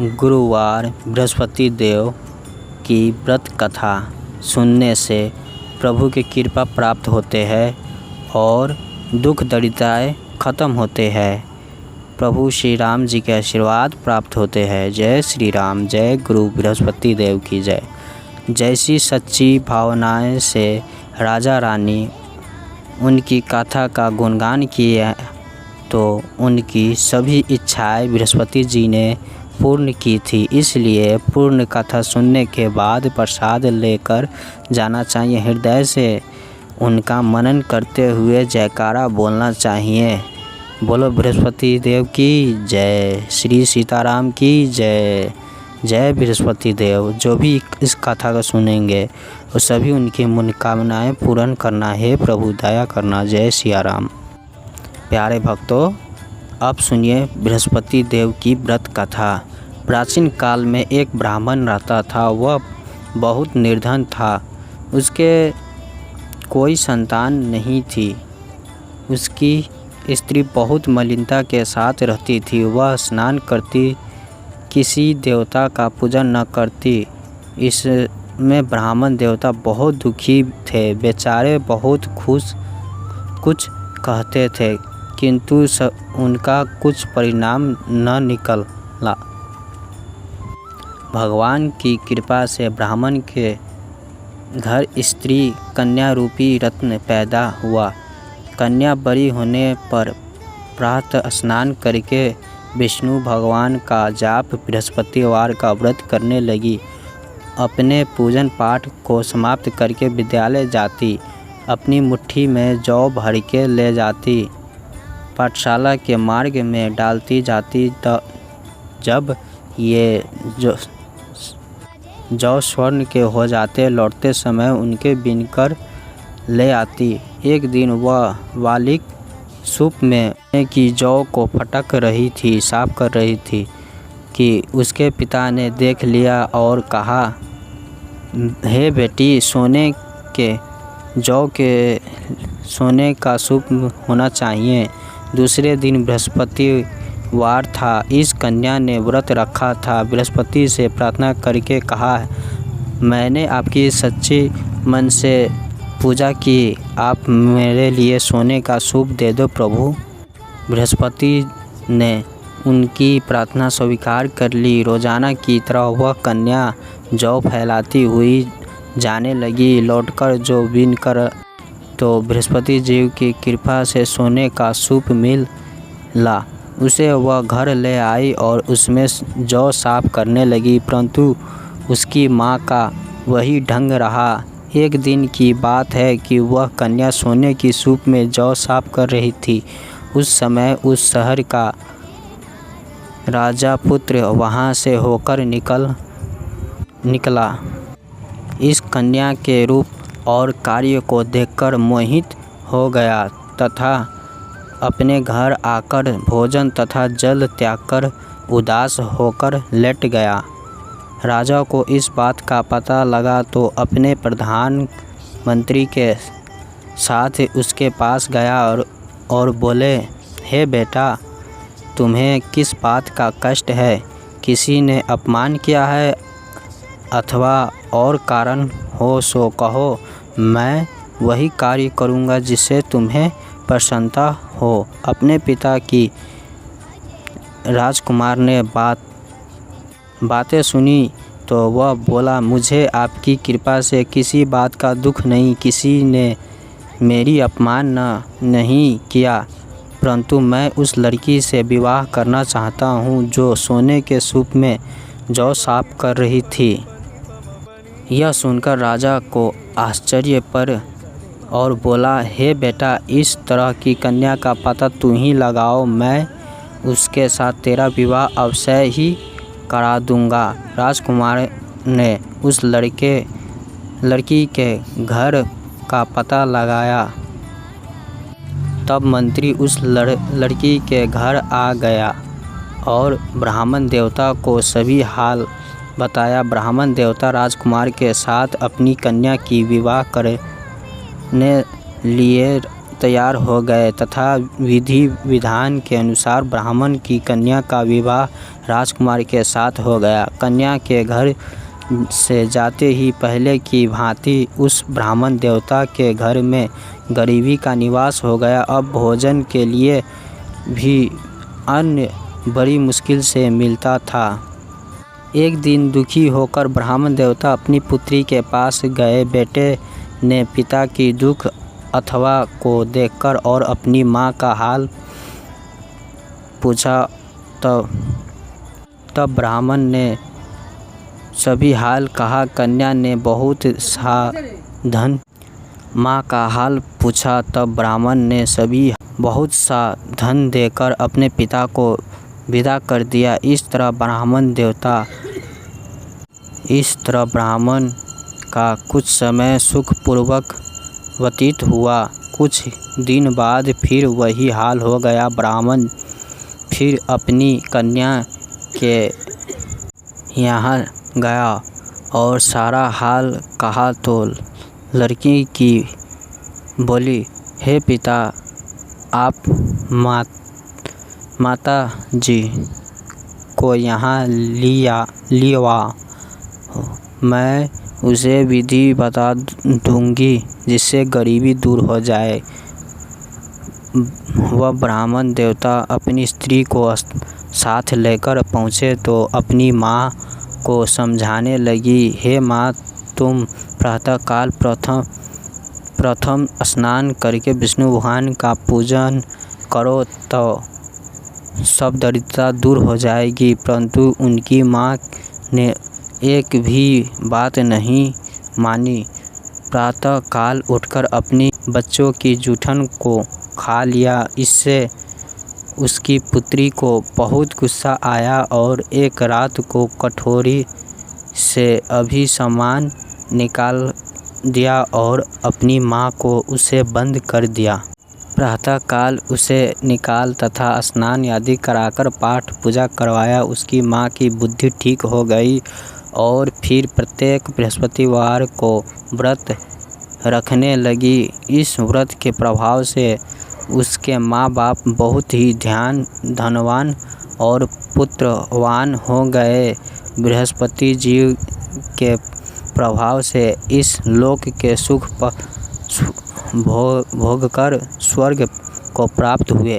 गुरुवार बृहस्पति देव की व्रत कथा सुनने से प्रभु की कृपा प्राप्त होते हैं और दुख दरिद्रताएँ खत्म होते हैं। प्रभु श्री राम जी के आशीर्वाद प्राप्त होते हैं। जय श्री राम, जय गुरु बृहस्पति देव की जय। जैसी सच्ची भावनाएं से राजा रानी उनकी कथा का गुणगान किए तो उनकी सभी इच्छाएं बृहस्पति जी ने पूर्ण की थी। इसलिए पूर्ण कथा सुनने के बाद प्रसाद लेकर जाना चाहिए। हृदय से उनका मनन करते हुए जयकारा बोलना चाहिए। बोलो बृहस्पति देव की जय, श्री सीताराम की जय। जय बृहस्पति देव। जो भी इस कथा को सुनेंगे वो सभी उनकी मनोकामनाएं पूर्ण करना है। प्रभु दया करना। जय सिया राम। प्यारे भक्तों, अब सुनिए बृहस्पति देव की व्रत कथा। प्राचीन काल में एक ब्राह्मण रहता था। वह बहुत निर्धन था। उसके कोई संतान नहीं थी। उसकी स्त्री बहुत मलिनता के साथ रहती थी। वह स्नान करती, किसी देवता का पूजन न करती। इसमें ब्राह्मण देवता बहुत दुखी थे। बेचारे बहुत कुछ कहते थे किंतु उनका कुछ परिणाम न निकला। भगवान की कृपा से ब्राह्मण के घर स्त्री कन्या रूपी रत्न पैदा हुआ। कन्या बड़ी होने पर प्रातः स्नान करके विष्णु भगवान का जाप, बृहस्पतिवार का व्रत करने लगी। अपने पूजन पाठ को समाप्त करके विद्यालय जाती। अपनी मुट्ठी में जौ भर के ले जाती। पाठशाला के मार्ग में डालती जाती। जब ये जौ स्वर्ण के हो जाते, लौटते समय उनके बीनकर ले आती। एक दिन वह बालिक सूप में की जौ को फटक रही थी, साफ कर रही थी कि उसके पिता ने देख लिया और कहा, हे बेटी, सोने का सूप होना चाहिए। दूसरे दिन बृहस्पतिवार था। इस कन्या ने व्रत रखा था। बृहस्पति से प्रार्थना करके कहा, मैंने आपकी सच्ची मन से पूजा की। आप मेरे लिए सोने का सूप दे दो प्रभु। बृहस्पति ने उनकी प्रार्थना स्वीकार कर ली। रोजाना की तरह वह कन्या जौ फैलाती हुई जाने लगी। लौटकर जौ बीनकर तो बृहस्पति जी की कृपा से सोने का सूप मिला। उसे वह घर ले आई और उसमें जौ साफ करने लगी, परंतु उसकी माँ का वही ढंग रहा। एक दिन की बात है कि वह कन्या सोने की सूप में जौ साफ कर रही थी। उस समय उस शहर का राजा पुत्र वहाँ से होकर निकला। इस कन्या के रूप और कार्य को देखकर मोहित हो गया तथा अपने घर आकर भोजन तथा जल त्याग कर उदास होकर लेट गया। राजा को इस बात का पता लगा तो अपने प्रधानमंत्री के साथ उसके पास गया और बोले, हे बेटा, तुम्हें किस बात का कष्ट है? किसी ने अपमान किया है अथवा और कारण हो सो कहो। मैं वही कार्य करूँगा जिससे तुम्हें प्रसन्नता हो। अपने पिता की राजकुमार ने बातें सुनी तो वह बोला, मुझे आपकी कृपा से किसी बात का दुख नहीं। किसी ने मेरी अपमान नहीं किया, परंतु मैं उस लड़की से विवाह करना चाहता हूँ जो सोने के सूप में जौ साफ कर रही थी। यह सुनकर राजा को आश्चर्य पर और बोला, हे बेटा, इस तरह की कन्या का पता तू ही लगाओ। मैं उसके साथ तेरा विवाह अवश्य ही करा दूंगा। राजकुमार ने उस लड़की के घर का पता लगाया। तब मंत्री उस लड़की के घर आ गया और ब्राह्मण देवता को सभी हाल बताया। ब्राह्मण देवता राजकुमार के साथ अपनी कन्या की विवाह करने लिए तैयार हो गए तथा विधि विधान के अनुसार ब्राह्मण की कन्या का विवाह राजकुमार के साथ हो गया। कन्या के घर से जाते ही पहले की भांति उस ब्राह्मण देवता के घर में गरीबी का निवास हो गया। अब भोजन के लिए भी अन्न बड़ी मुश्किल से मिलता था। एक दिन दुखी होकर ब्राह्मण देवता अपनी पुत्री के पास गए। बेटे ने पिता की दुख अथवा को देखकर और अपनी माँ का हाल पूछा। तब ब्राह्मण ने सभी हाल कहा। कन्या ने बहुत सा धन माँ का हाल पूछा। तब ब्राह्मण ने सभी बहुत सा धन देकर अपने पिता को विदा कर दिया। इस तरह ब्राह्मण का कुछ समय सुखपूर्वक व्यतीत हुआ। कुछ दिन बाद फिर वही हाल हो गया। ब्राह्मण फिर अपनी कन्या के यहाँ गया और सारा हाल कहा तो लड़की की बोली, हे पिता, आप माता जी को यहाँ लिया, मैं उसे विधि बता दूंगी जिससे गरीबी दूर हो जाए। वह ब्राह्मण देवता अपनी स्त्री को साथ लेकर पहुँचे तो अपनी माँ को समझाने लगी, हे माँ, तुम प्रातःकाल प्रथम स्नान करके विष्णु भगवान का पूजन करो तो सब दरिद्रता दूर हो जाएगी। परंतु उनकी माँ ने एक भी बात नहीं मानी। प्रातःकाल उठकर अपनी बच्चों की जूठन को खा लिया। इससे उसकी पुत्री को बहुत गुस्सा आया और एक रात को कटोरी से अभी सामान निकाल दिया और अपनी माँ को उसे बंद कर दिया। प्रातःकाल उसे निकाल तथा स्नान आदि कराकर पाठ पूजा करवाया। उसकी माँ की बुद्धि ठीक हो गई और फिर प्रत्येक बृहस्पतिवार को व्रत रखने लगी। इस व्रत के प्रभाव से उसके माँ बाप बहुत ही धनवान और पुत्रवान हो गए। बृहस्पति जी के प्रभाव से इस लोक के सुख भोगकर स्वर्ग को प्राप्त हुए।